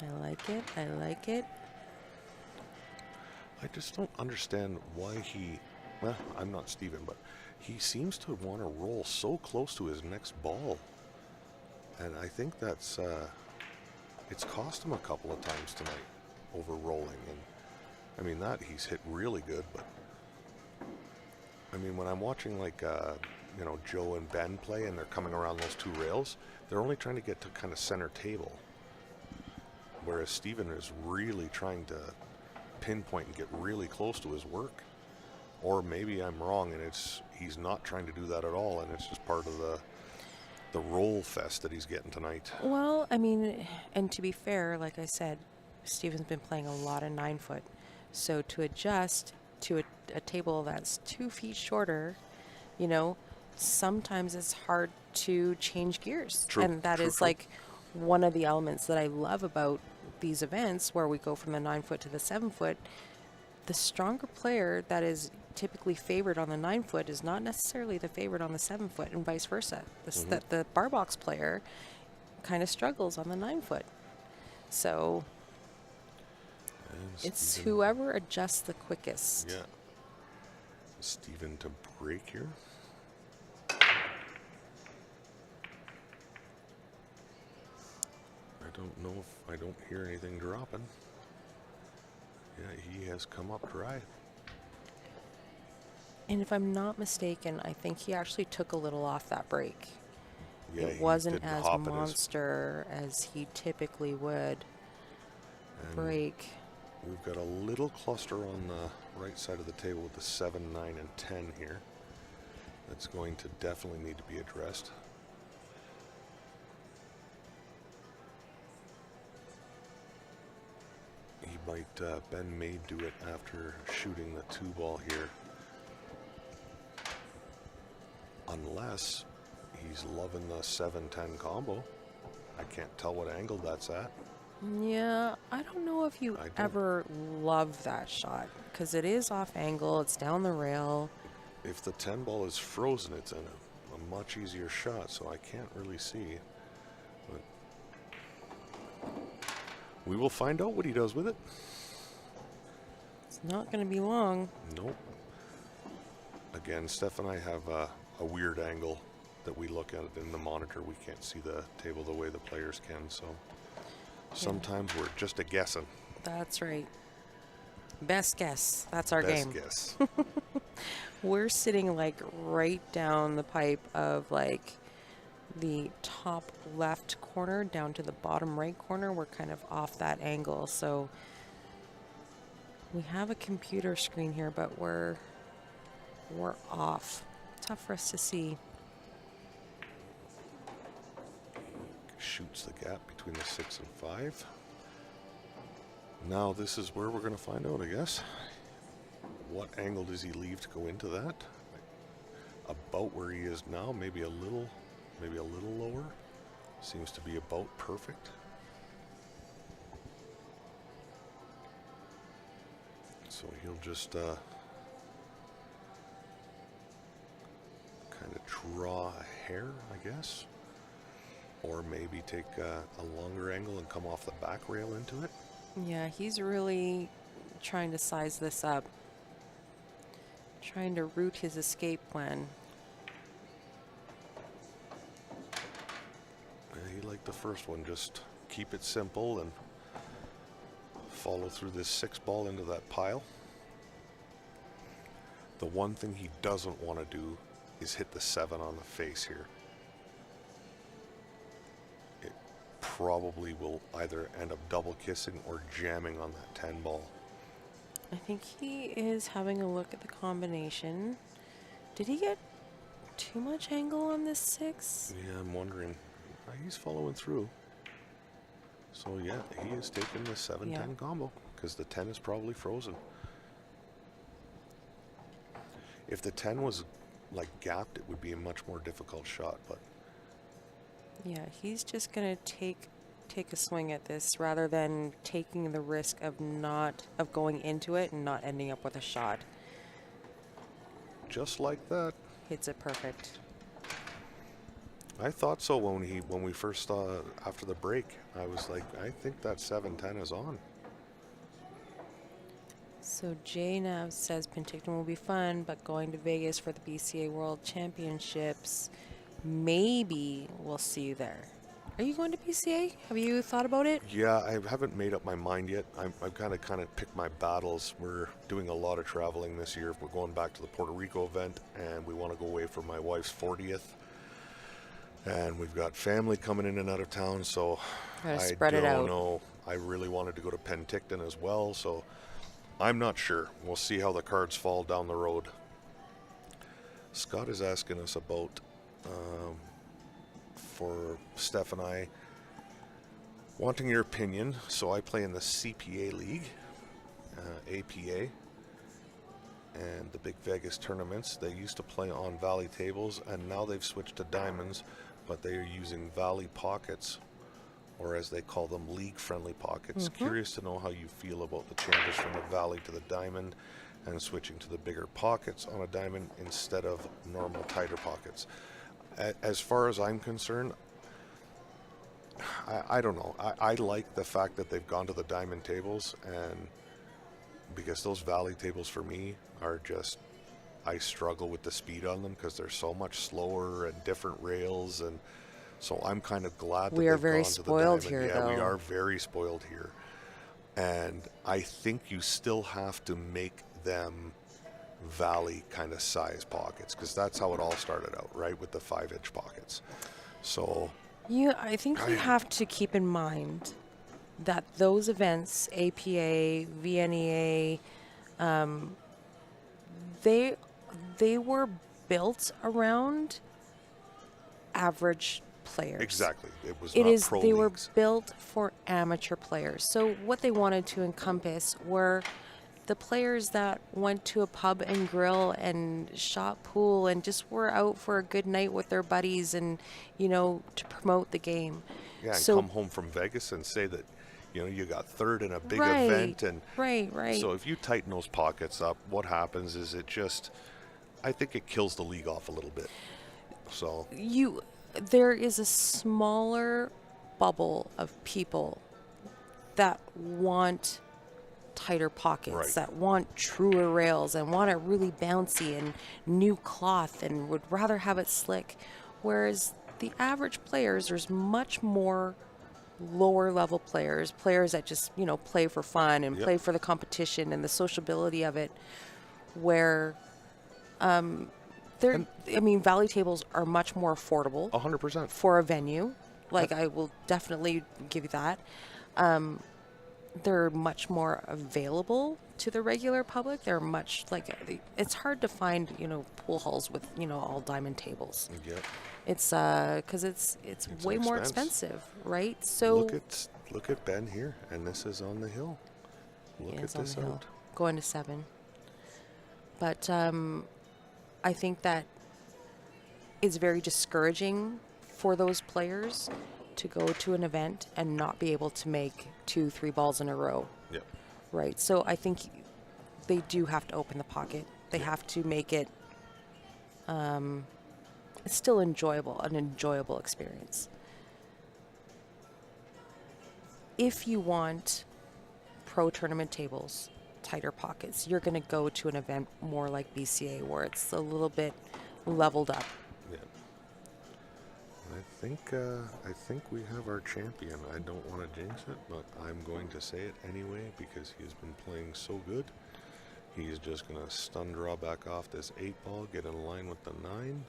I like it. I like it. I just don't understand why he, well, I'm not Steven, but he seems to want to roll so close to his next ball. And I think that's, it's cost him a couple of times tonight over rolling. And I mean, that he's hit really good, but I mean, when I'm watching like, you know, Joe and Ben play and they're coming around those two rails, they're only trying to get to kind of center table. Whereas Steven is really trying to pinpoint and get really close to his work. Or maybe I'm wrong and he's not trying to do that at all, and it's just part of the roll fest that he's getting tonight. Well, I mean, and to be fair, like I said, Steven's been playing a lot of 9-foot. So to adjust to a table that's 2 feet shorter, you know, sometimes it's hard to change gears. True, And that is like one of the elements that I love about these events where we go from the 9-foot to the 7-foot. The stronger player that is typically favored on the 9-foot is not necessarily the favorite on the 7-foot, and vice versa. The bar box player kind of struggles on the 9-foot. So it's Steven, whoever adjusts the quickest. yeah. Steven to break here. I don't know if I don't hear anything dropping. Yeah, he has come up dry. And if I'm not mistaken, I think he actually took a little off that break. Yeah, It he wasn't didn't as hop at his- monster as he typically would and break. We've got a little cluster on the right side of the table with the 7, 9, and 10 here. That's going to definitely need to be addressed. He might, Ben may do it after shooting the 2 ball here. Unless he's loving the 7-10 combo. I can't tell what angle that's at. Yeah, I don't know if you I don't- ever love that shot because it is off angle. It's down the rail. If the 10 ball is frozen, it's a much easier shot, so I can't really see. But we will find out what he does with it. It's not going to be long. Nope. Again, Steph and I have a weird angle that we look at it in the monitor. We can't see the table the way the players can, so sometimes we're just a guessing. That's right. Best guess. That's our Best game. guess. We're sitting like right down the pipe of like the top left corner down to the bottom right corner. We're kind of off that angle. So we have a computer screen here, but we're off. Tough for us to see. Shoots the gap between the 6 and 5. Now this is where we're going to find out, I guess. What angle does he leave to go into that? About where he is now, maybe a little lower. Seems to be about perfect. So he'll just kind of draw a hair, I guess. Or maybe take a longer angle and come off the back rail into it. Yeah, he's really trying to size this up. Trying to route his escape plan. He liked the first one, just keep it simple and follow through this 6 ball into that pile. The one thing he doesn't want to do is hit the 7 on the face here. It probably will either end up double kissing or jamming on that 10 ball. I think he is having a look at the combination. Did he get too much angle on this 6? Yeah, I'm wondering. He's following through. So yeah, he is taking the 7-10 combo because the 10 is probably frozen. If the 10 was like gapped, it would be a much more difficult shot, but Yeah, he's just gonna take a swing at this rather than taking the risk of going into it and not ending up with a shot. Just like that. Hits it perfect. I thought so when we first saw after the break. I was like, I think that 7-10 is on. So Jay Nav says Penticton will be fun, but going to Vegas for the BCA World Championships, maybe we'll see you there. Are you going to BCA? Have you thought about it? Yeah, I haven't made up my mind yet. I've kind of picked my battles. We're doing a lot of traveling this year. We're going back to the Puerto Rico event, and we want to go away for my wife's 40th. And we've got family coming in and out of town, so Gotta I spread it out. don't know. I really wanted to go to Penticton as well, so I'm not sure. We'll see how the cards fall down the road. Scott is asking us about, for Steph and I, wanting your opinion. So I play in the CPA League, APA, and the big Vegas tournaments. They used to play on Valley tables, and now they've switched to diamonds, but they are using Valley pockets, or as they call them, league-friendly pockets. Curious to know how you feel about the changes from the Valley to the diamond and switching to the bigger pockets on a diamond instead of normal tighter pockets. As far as I'm concerned, I don't know. I like the fact that they've gone to the diamond tables, and because those Valley tables for me are just, I struggle with the speed on them because they're so much slower and different rails, and so I'm kind of glad that We are they've very gone to the spoiled diamond. here, Yeah, we though. are very spoiled here, and I think you still have to make them Valley kind of size pockets because that's how it all started out, right, with the 5-inch pockets. So I think you have to keep in mind that those events, APA, VNEA, they were built around average players. exactly, it was It not is pro they were leagues. built for amateur players. So what they wanted to encompass were the players that went to a pub and grill and shot pool and just were out for a good night with their buddies and, to promote the game. Yeah, and So come home from Vegas and say that, you got third in a big right, event, and right. so if you tighten those pockets up, what happens is I think it kills the league off a little bit. So There is a smaller bubble of people that want tighter pockets, Right. that want truer rails and want it really bouncy and new cloth and would rather have it slick. Whereas the average players, there's much more lower level players that just, play for fun and Yep. play for the competition and the sociability of it, where Valley tables are much more affordable 100%. for a venue. Like, I will definitely give you that. They're much more available to the regular public. They're much it's hard to find, pool halls with, all diamond tables. Yep. It's because it's way an more expense. expensive, right? So Look at Ben here, and this is on the hill. Look at it's on this the hill, out. going to 7. But I think that it's very discouraging for those players to go to an event and not be able to make 2-3 balls in a row, Yep. right? So I think they do have to open the pocket. They have to make it it's still an enjoyable experience. If you want pro tournament tables, tighter pockets, you're going to go to an event more like BCA where it's a little bit leveled up. Yeah. I think we have our champion. I don't want to jinx it, but I'm going to say it anyway because he has been playing so good. He's just going to stun draw back off this 8-ball, get in line with the 9.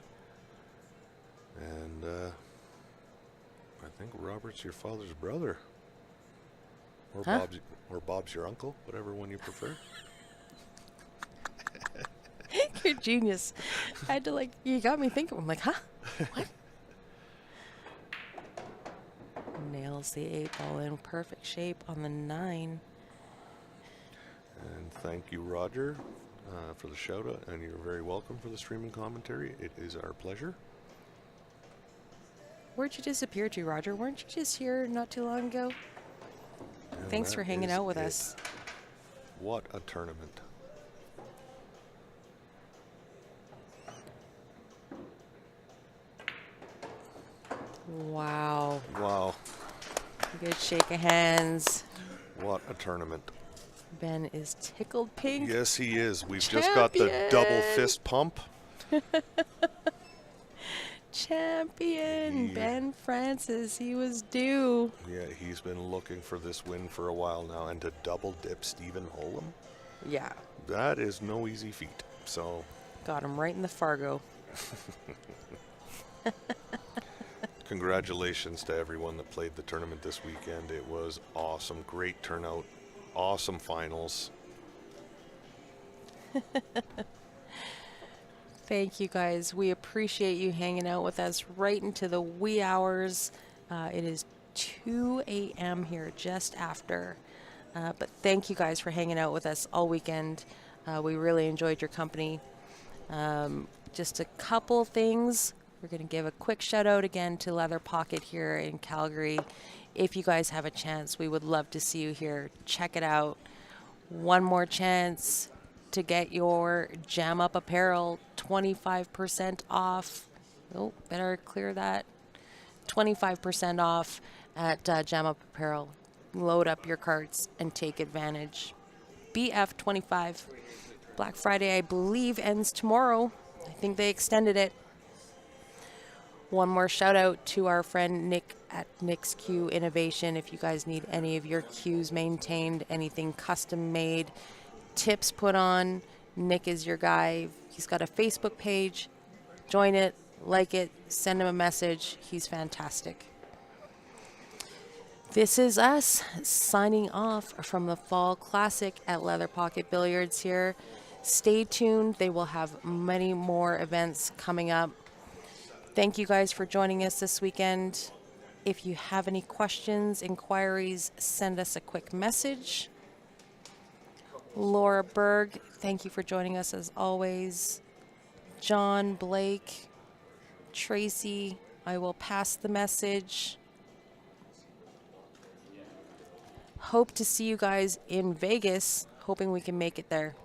And I think Robert's your father's brother. Or Huh? Bob's your uncle, whatever one you prefer. You're genius. I had to you got me thinking. I'm like, huh? What? Nails the 8-ball in perfect shape on the 9. And thank you, Roger, for the shout out, and you're very welcome for the streaming commentary. It is our pleasure. Where'd you disappear to, Roger? Weren't you just here not too long ago? And Thanks for that hanging is out with it. us. What a tournament. Wow. Wow. Good shake of hands. What a tournament. Ben is tickled pink. Yes, he is. We've just got the double fist pump. Champion. Ben Francis. He was due. Yeah, he's been looking for this win for a while now. And to double dip Stephen Holm, Yeah. that is no easy feat. So, Got him right in the Fargo. congratulations to everyone that played the tournament this weekend. It was awesome. Great turnout. Awesome finals. Thank you, guys. We appreciate you hanging out with us right into the wee hours. It is 2 a.m. here, just after. But thank you guys for hanging out with us all weekend. We really enjoyed your company. Just a couple things. We're going to give a quick shout out again to Leather Pocket here in Calgary. If you guys have a chance, we would love to see you here. Check it out. One more chance to get your Jam Up apparel 25% off. Oh, better clear that. 25% off at Jam Up Apparel. Load up your carts and take advantage. BF25. Black Friday, I believe, ends tomorrow. I think they extended it. One more shout out to our friend Nick at Nick's Q Innovation. If you guys need any of your cues maintained, anything custom made, tips put on, Nick is your guy. He's got a Facebook page. Join it, like it, send him a message. He's fantastic. This is us signing off from the Fall Classic at Leather Pocket Billiards here. Stay tuned. They will have many more events coming up. Thank you guys for joining us this weekend. If you have any questions, inquiries, send us a quick message. Laura Berg, thank you for joining us as always. John, Blake, Tracy, I will pass the message. Hope to see you guys in Vegas, hoping we can make it there.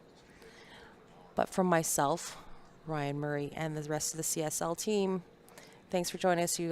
But from myself, Ryan Murray, and the rest of the CSL team, thanks for joining us. You